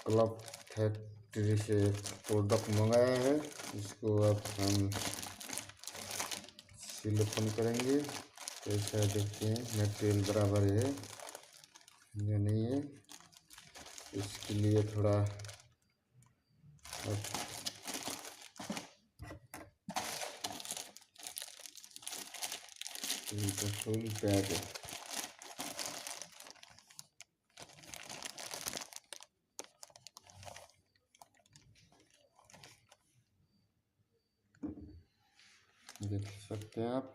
Club factory से product मंगाया है। इसको अब हम सील ओपन करेंगे। कैसा देखते हैं मटेरियल बराबर है या नहीं है। इसके लिए थोड़ा फुल पैक है। देख सकते हैं आप।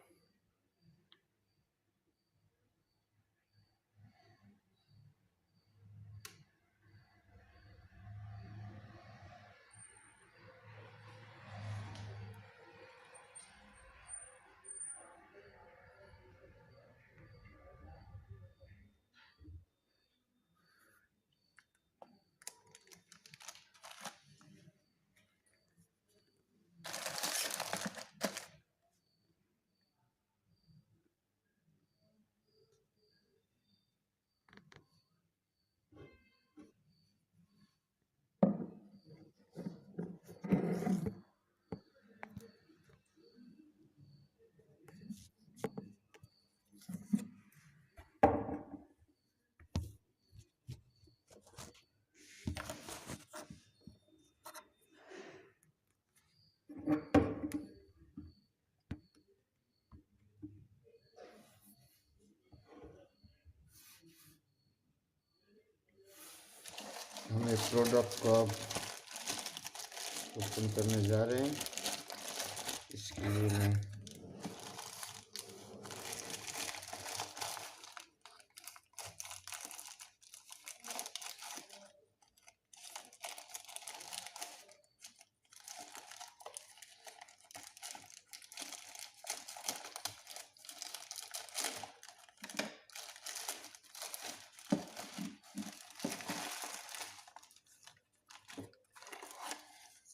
हम इस प्रोडक्ट को अब ओपन करने जा रहे हैं। इसके लिए मैं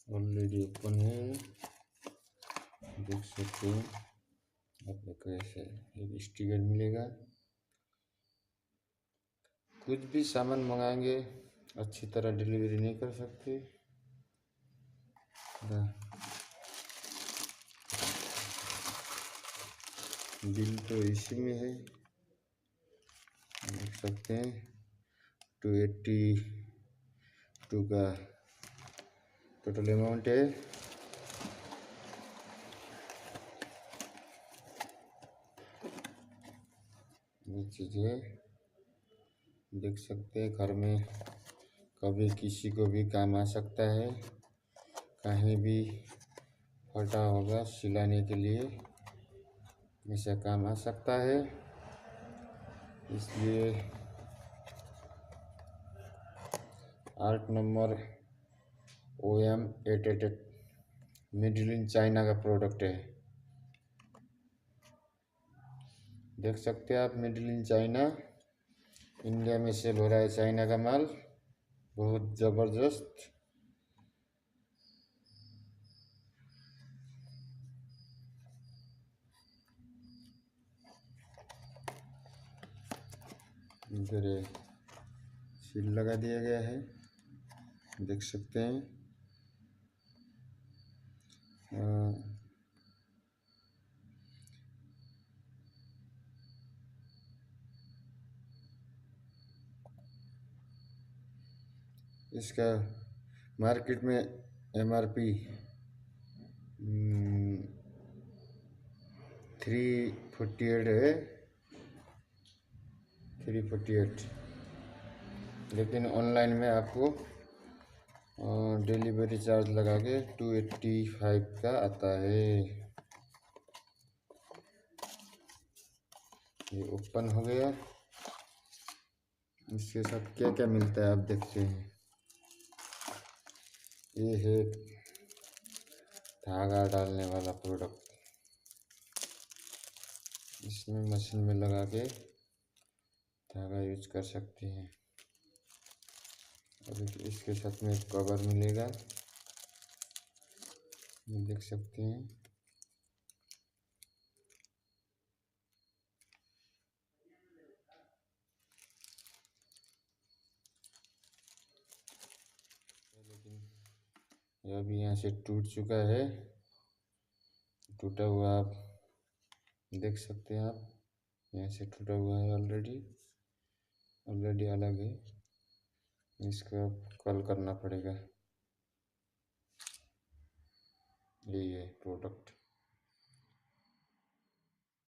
ऑलरेडी ओपन है, देख सकते हैं। आपको ऐसे एक स्टिकर मिलेगा। कुछ भी सामान मंगाएंगे अच्छी तरह डिलीवरी नहीं कर सकते। बिल तो इसी में है, देख सकते हैं। 282 का टोटल अमाउंट है। ये चीज़ें देख सकते हैं, घर में कभी किसी को भी काम आ सकता है। कहीं भी फटा होगा सिलाने के लिए ऐसा काम आ सकता है। इसलिए art number OM888 made in China का प्रोडक्ट है। देख सकते हैं आप, मेड इन चाइना। इंडिया में सेल हो रहा है चाइना का माल, बहुत ज़बरदस्त। इधर सील लगा दिया गया है, देख सकते हैं। इसका मार्केट में MRP 348 है, 348। लेकिन ऑनलाइन में आपको डिलीवरी चार्ज लगा के 285 का आता है। ये ओपन हो गया। इसके साथ क्या क्या मिलता है आप देखते हैं। ये है धागा डालने वाला प्रोडक्ट। इसमें मशीन में लगा के धागा यूज कर सकते हैं। और इसके साथ में एक कवर मिलेगा, ये देख सकते हैं। यह भी यहाँ से टूट चुका है, टूटा हुआ आप देख सकते हैं। आप यहाँ से टूटा हुआ है, ऑलरेडी अलग है। इसको कल करना पड़ेगा। यही है प्रोडक्ट।